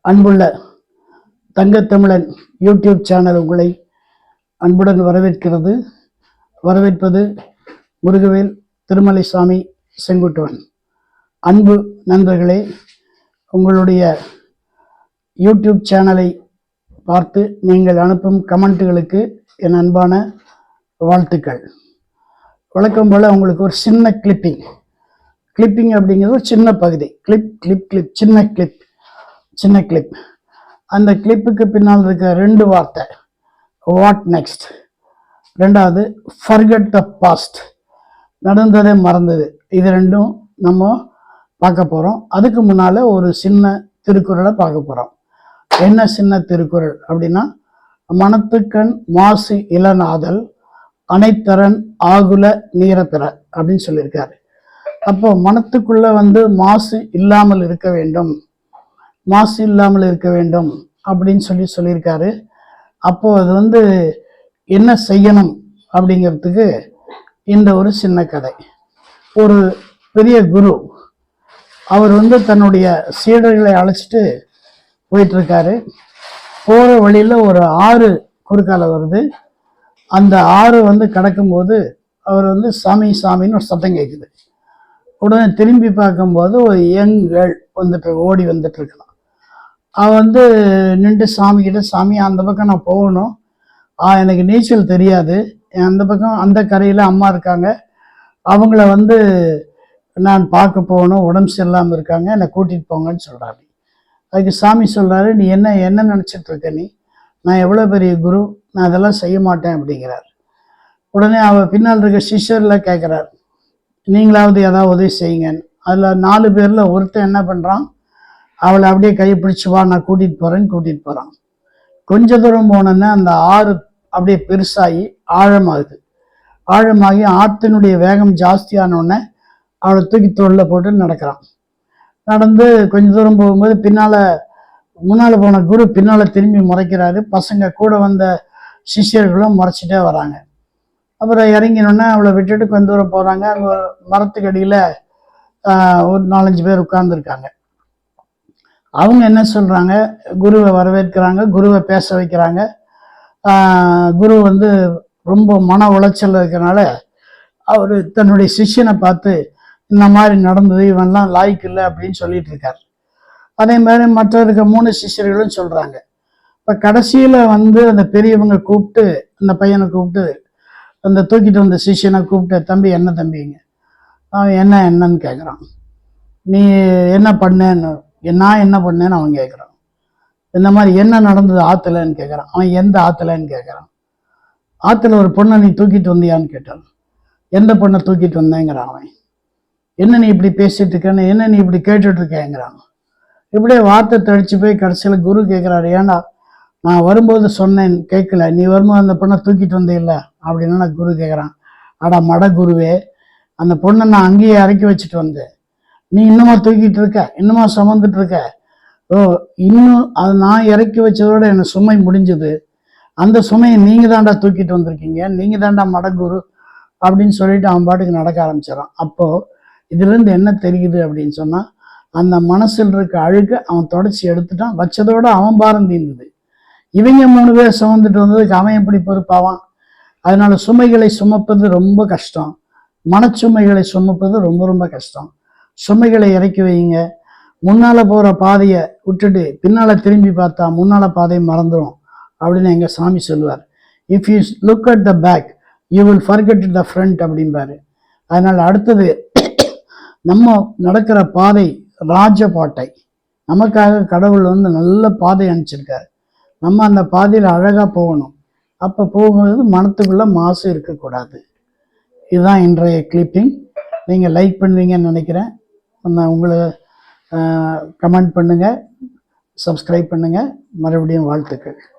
அன்புள்ள Thangathamizhan YouTube channel உங்களை அன்புடன் வரவேற்பது முருகவேல் திருமலைசாமி செங்குட்டுவன். அன்பு நண்பர்களே, உங்களுடைய யூடியூப் சேனலை பார்த்து நீங்கள் அனுப்பும் கமெண்ட்டுகளுக்கு என் அன்பான வாழ்த்துக்கள். வழக்கம் போல் உங்களுக்கு ஒரு சின்ன கிளிப்பிங் அப்படிங்கிறது ஒரு சின்ன பகுதி. சின்ன கிளிப். அந்த கிளிப்புக்கு பின்னால் இருக்க 2 வார்த்தை, வாட் நெக்ஸ்ட், ரெண்டாவது ஃபர்கெட் த பாஸ்ட், நடந்ததே மறந்தது. இது ரெண்டும் நம்ம பார்க்க போகிறோம். அதுக்கு முன்னால் ஒரு சின்ன திருக்குறளை பார்க்க போகிறோம். என்ன சின்ன திருக்குறள் அப்படின்னா, மனத்துக்கண் மாசு இளநாதல் அனைத்தரன் ஆகுல நீரப்பிற அப்படின்னு சொல்லியிருக்காரு. அப்போ மனத்துக்குள்ள மாசு இல்லாமல் இருக்க வேண்டும் அப்படின்னு சொல்லியிருக்காரு. அப்போ அது என்ன செய்யணும் அப்படிங்கிறதுக்கு இந்த ஒரு சின்ன கதை. ஒரு பெரிய குரு அவர் தன்னுடைய சீடர்களை அழைச்சிட்டு போயிட்டு இருக்காரு. போற வழியில ஒரு ஆறு குறுக்கால வருது. அந்த ஆறு கடக்கும்போது அவர் சாமின்னு ஒரு சத்தம் கேட்குது. உடனே திரும்பி பார்க்கும்போது ஒரு யங் கேர்ள் ஓடி வந்துட்டு இருக்கலாம். அவன் நின்று சாமிக்கிட்ட, சாமி அந்த பக்கம் நான் போகணும், எனக்கு நீச்சல் தெரியாது, அந்த பக்கம் அந்த கரையில் அம்மா இருக்காங்க, அவங்கள நான் பார்க்க போகணும், உடம்பு சரியில்லாமல் இருக்காங்க, என்னை கூட்டிகிட்டு போங்கன்னு சொல்கிறாரு. அதுக்கு சாமி சொல்கிறாரு, நீ என்ன நினச்சிட்டு இருக்க, நான் எவ்வளோ பெரிய குரு, நான் அதெல்லாம் செய்ய மாட்டேன் அப்படிங்கிறார். உடனே அவள் பின்னால் இருக்க சிஷ்யரில் கேட்குறார், நீங்களாவது ஏதாவது உதவி செய்யுங்கன்னு. அதில் 4 பேரில் ஒருத்தன் என்ன பண்ணுறான், அவளை அப்படியே கையை பிடிச்சி வா, நான் கூட்டிகிட்டு போகிறான். கொஞ்ச தூரம் போனோன்னா அந்த ஆறு அப்படியே பெருசாகி ஆழமாகி ஆற்றினுடைய வேகம் ஜாஸ்தியானோடனே அவளை தூக்கி தோளில் போட்டு நடந்து கொஞ்ச தூரம் போகும்போது முன்னால் போன குரு பின்னால் திரும்பி முறைக்கிறாரு. பசங்க கூட வந்த சிஷ்யர்களும் முறைச்சிட்டே வராங்க. அப்புறம் இறங்கினோடனே அவளை விட்டுட்டு கொஞ்ச தூரம் போகிறாங்க. அங்கே மரத்துக்கு அடியில் ஒரு 4-5 பேர் உட்கார்ந்துருக்காங்க. அவங்க என்ன சொல்கிறாங்க, குருவை வரவேற்கிறாங்க, குருவை பேச வைக்கிறாங்க. குரு ரொம்ப மன உளைச்சல் இருக்கிறனால அவர் தன்னுடைய சிஷ்யனை பார்த்து, இந்த மாதிரி நடந்தது, இவன்லாம் லாய்க்கு இல்லை அப்படின்னு சொல்லிட்டு இருக்கார். அதே மாதிரி மற்ற இருக்க 3 சிஷ்யர்களும் சொல்கிறாங்க. இப்போ கடைசியில் அந்த பெரியவங்க கூப்பிட்டு, அந்த பையனை கூப்பிட்டு, அந்த தூக்கிட்டு வந்த சிஷ்யனை கூப்பிட்டு, தம்பி என்ன தம்பிங்க, அவன் என்னன்னு கேட்குறான். நீ என்ன பண்ணேன்னு, நான் என்ன பண்ணேன்னு அவன் கேட்குறான். இந்த மாதிரி என்ன நடந்தது ஆற்றுலன்னு கேட்குறான். அவன் எந்த ஆற்றுலன்னு கேட்குறான். ஆற்றுல ஒரு பொண்ணை நீ தூக்கிட்டு வந்தியான்னு கேட்டான். எந்த பொண்ணை தூக்கிட்டு வந்தேங்கிறான் அவன். என்ன நீ இப்படி பேசிட்டு இருக்கேன்னு, என்ன நீ இப்படி கேட்டுட்டு இருக்கேங்கிறான். இப்படியே வார்த்தை தடிச்சு போய் கடைசியில் குரு கேட்குறாரு, ஏண்டா நான் வரும்போது சொன்னேன் கேட்கல, நீ வரும்போது அந்த பொண்ணை தூக்கிட்டு வந்தே இல்லை அப்படின்னு நான் குரு கேட்குறான். ஆடா மட குருவே, அந்த பொண்ணை நான் அங்கேயே இறக்கி வச்சுட்டு வந்தேன், நீ இன்னுமா தூக்கிட்டு இருக்க, இன்னுமா சுமந்துட்டு இருக்க, இன்னும் அது நான் இறக்கி வச்சதோட என்ன சுமை முடிஞ்சது, அந்த சுமையை நீங்க தாண்டா தூக்கிட்டு வந்திருக்கீங்க, நீங்க தாண்டா மடகுரு அப்படின்னு சொல்லிட்டு அவன் பாட்டுக்கு நடக்க ஆரம்பிச்சிடறான். அப்போ இதுல இருந்து என்ன தெரியுது அப்படின்னு சொன்னா, அந்த மனசில் இருக்க அழுக்க அவன் தொடச்சி எடுத்துட்டான், வச்சதோட அவன் பாரம் தீர்ந்தது. இவங்க 3 பேர் சுமந்துட்டு வந்ததுக்கு அவன் எப்படி பொறுப்பாவான்? அதனால சுமைகளை சுமப்பது ரொம்ப கஷ்டம், மனச்சுமைகளை சுமப்பது ரொம்ப ரொம்ப கஷ்டம். சுமைகளை இறக்கி வைங்க. முன்னால போற பாதையை விட்டுட்டு பின்னால திரும்பி பார்த்தா முன்னால பாதையை மறந்துடும் அப்படின்னு எங்க சாமி சொல்லுவார். If you look at the back you will forget the front அப்படிம்பாரு. அதனால அடுத்தது நம்ம நடக்கிற பாதை ராஜபாட்டை, நமக்காக கடவுள் நல்ல பாதை அனுப்பிச்சிருக்காரு. நம்ம அந்த பாதையில் அழகா போகணும். அப்போ போகும்போது மனத்துக்குள்ள மாசு இருக்கக்கூடாது. இதுதான் இன்றைய கிளிப்பிங். நீங்கள் லைக் பண்ணுவீங்கன்னு நினைக்கிறேன். உங்களை கமெண்ட் பண்ணுங்கள், சப்ஸ்கிரைப் பண்ணுங்கள். மறுபடியும் வாழ்த்துக்கள்.